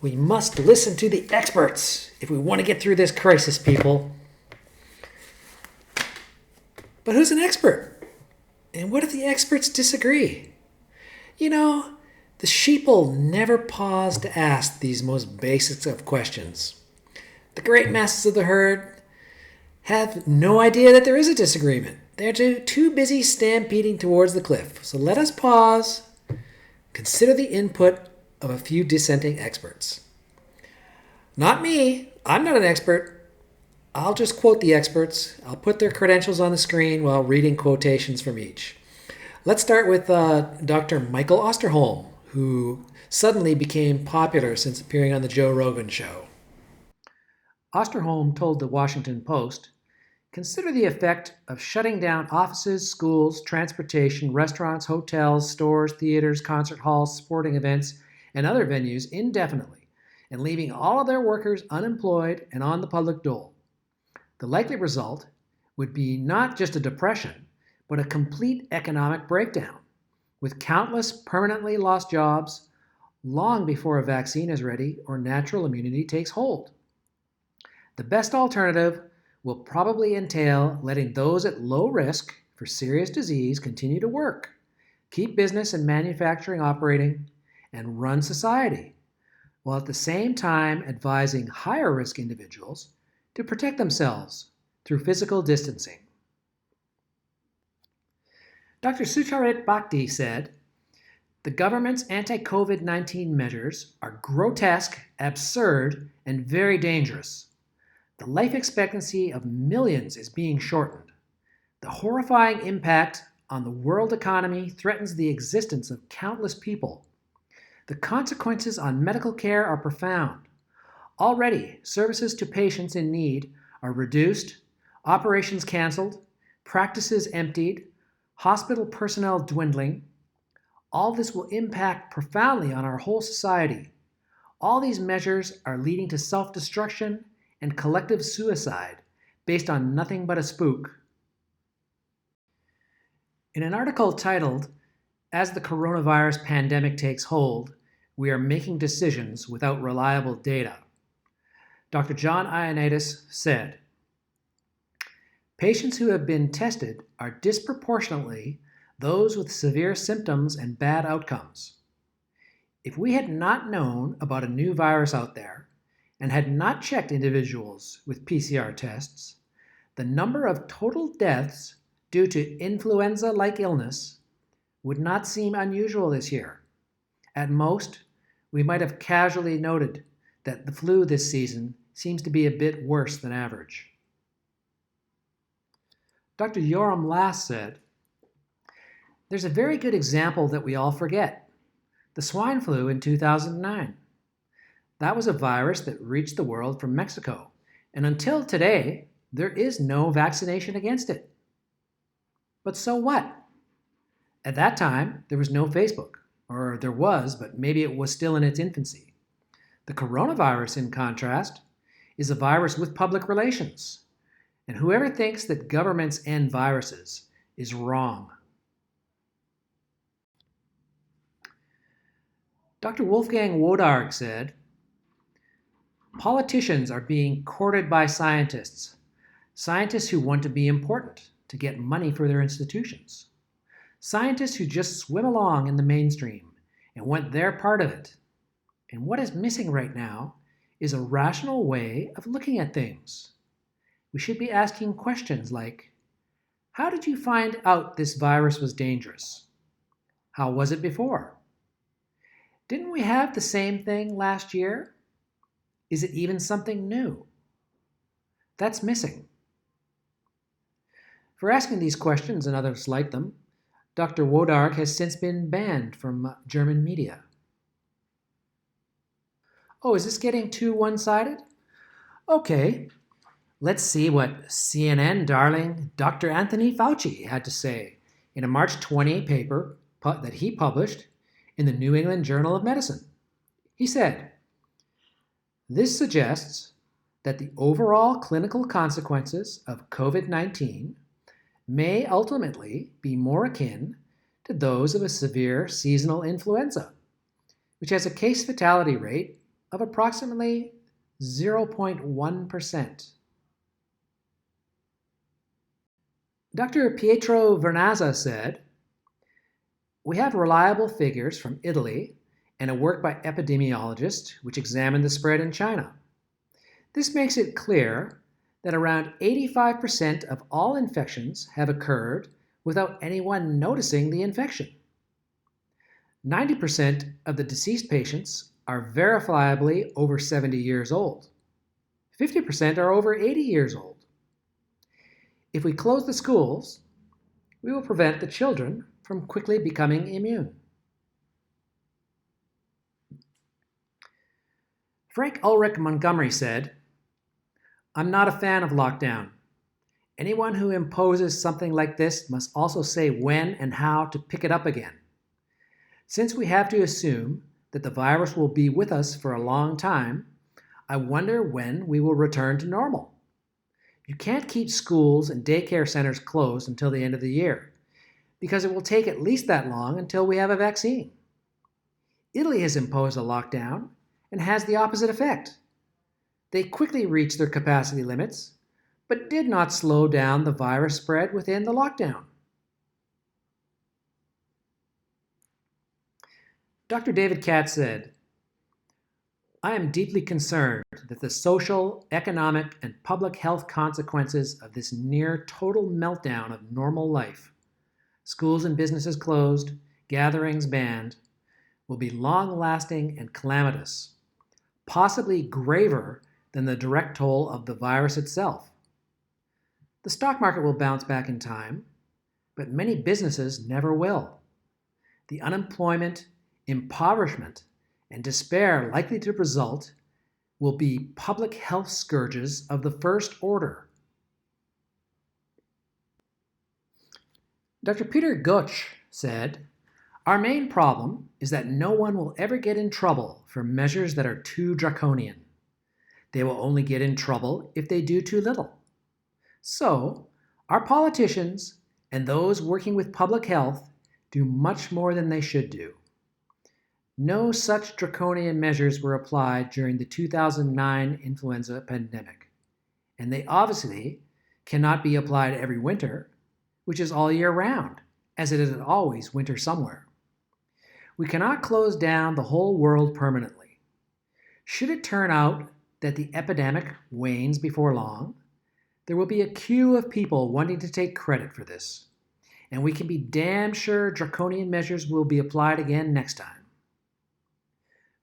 We must listen to the experts if we want to get through this crisis, people. But who's an expert? And what if the experts disagree? You know, the sheeple never pause to ask these most basic of questions. The great masses of the herd have no idea that there is a disagreement. They're too busy stampeding towards the cliff. So let us pause, consider the input of a few dissenting experts. Not me. I'm not an expert. I'll just quote the experts. I'll put their credentials on the screen while reading quotations from each. Let's start with Dr. Michael Osterholm, who suddenly became popular since appearing on the Joe Rogan show. Osterholm told the Washington Post, "Consider the effect of shutting down offices, schools, transportation, restaurants, hotels, stores, theaters, concert halls, sporting events, and other venues indefinitely, and leaving all of their workers unemployed and on the public dole. The likely result would be not just a depression, but a complete economic breakdown, with countless permanently lost jobs long before a vaccine is ready or natural immunity takes hold. The best alternative will probably entail letting those at low risk for serious disease continue to work, keep business and manufacturing operating, and run society, while at the same time advising higher risk individuals to protect themselves through physical distancing." Dr. Succhet Bhakta said, "The government's anti-COVID-19 measures are grotesque, absurd, and very dangerous. The life expectancy of millions is being shortened. The horrifying impact on the world economy threatens the existence of countless people. The consequences on medical care are profound. Already, services to patients in need are reduced, operations canceled, practices emptied, hospital personnel dwindling. All this will impact profoundly on our whole society. All these measures are leading to self-destruction and collective suicide based on nothing but a spook." In an article titled, "As the Coronavirus Pandemic Takes Hold, We Are Making Decisions Without Reliable Data," Dr. John Ayers said, "Patients who have been tested are disproportionately those with severe symptoms and bad outcomes. If we had not known about a new virus out there and had not checked individuals with PCR tests, the number of total deaths due to influenza-like illness would not seem unusual this year. At most, we might have casually noted that the flu this season seems to be a bit worse than average." Dr. Yoram said, "There's a very good example that we all forget. The swine flu in 2009. That was a virus that reached the world from Mexico, and until today, there is no vaccination against it. But so what? At that time, there was no Facebook, or there was, but maybe it was still in its infancy. The coronavirus, in contrast, is a virus with public relations, and whoever thinks that governments end viruses is wrong." Dr. Wolfgang Woodart said, "Politicians are being courted by scientists who want to be important, to get money for their institutions. Scientists who just swim along in the mainstream and want their part of it. And what is missing right now is a rational way of looking at things. We should be asking questions like, how did you find out this virus was dangerous? How was it before? Didn't we have the same thing last year? Is it even something new? That's missing." For asking these questions and others like them, Dr. Woodart has since been banned from German media. Oh, is this getting too one-sided? Okay, let's see what CNN darling Dr. Anthony Fauci had to say in a March 20 paper that he published in the New England Journal of Medicine. He said, "This suggests that the overall clinical consequences of COVID-19 may ultimately be more akin to those of a severe seasonal influenza, which has a case fatality rate of approximately 0.1%. Dr. Pietro Vernazza said, "We have reliable figures from Italy and a work by epidemiologists which examined the spread in China. This makes it clear that around 85% of all infections have occurred without anyone noticing the infection. 90% of the deceased patients are verifiably over 70 years old. 50% are over 80 years old. If we close the schools, we will prevent the children from quickly becoming immune." Frank Ulrich Montgomery said, "I'm not a fan of lockdown. Anyone who imposes something like this must also say when and how to pick it up again. Since we have to assume that the virus will be with us for a long time, I wonder when we will return to normal. You can't keep schools and daycare centers closed until the end of the year, because it will take at least that long until we have a vaccine. Italy has imposed a lockdown and has the opposite effect. They quickly reached their capacity limits, but did not slow down the virus spread within the lockdown." Dr. David Katz said, "I am deeply concerned that the social, economic, and public health consequences of this near total meltdown of normal life, schools and businesses closed, gatherings banned, will be long-lasting and calamitous, possibly graver than the direct toll of the virus itself. The stock market will bounce back in time, but many businesses never will. The unemployment, impoverishment, and despair likely to result will be public health scourges of the first order." Dr. Peter Gooch said, "Our main problem is that no one will ever get in trouble for measures that are too draconian. They will only get in trouble if they do too little. So, our politicians and those working with public health do much more than they should do. No such draconian measures were applied during the 2009 influenza pandemic, and they obviously cannot be applied every winter, which is all year round, as it is always winter somewhere. We cannot close down the whole world permanently. Should it turn out that the epidemic wanes before long, there will be a queue of people wanting to take credit for this, and we can be damn sure draconian measures will be applied again next time.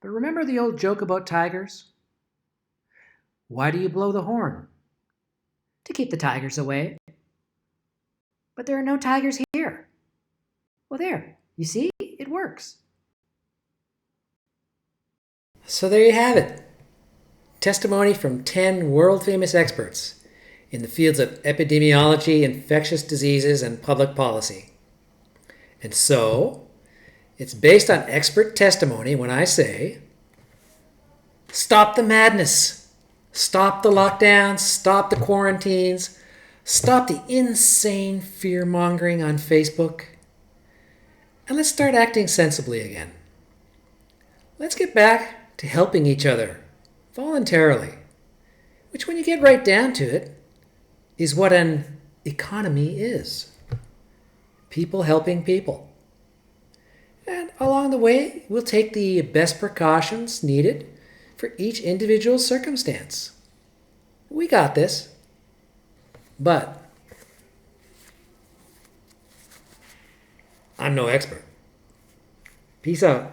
But remember the old joke about tigers? Why do you blow the horn? To keep the tigers away. But there are no tigers here. Well, there, you see, it works." So there you have it. Testimony from 10 world-famous experts in the fields of epidemiology, infectious diseases, and public policy. And so, it's based on expert testimony when I say, stop the madness, stop the lockdowns, stop the quarantines, stop the insane fear-mongering on Facebook, and let's start acting sensibly again. Let's get back to helping each other voluntarily, which when you get right down to it, is what an economy is. People helping people. And along the way, we'll take the best precautions needed for each individual circumstance. We got this. But I'm no expert. Peace out.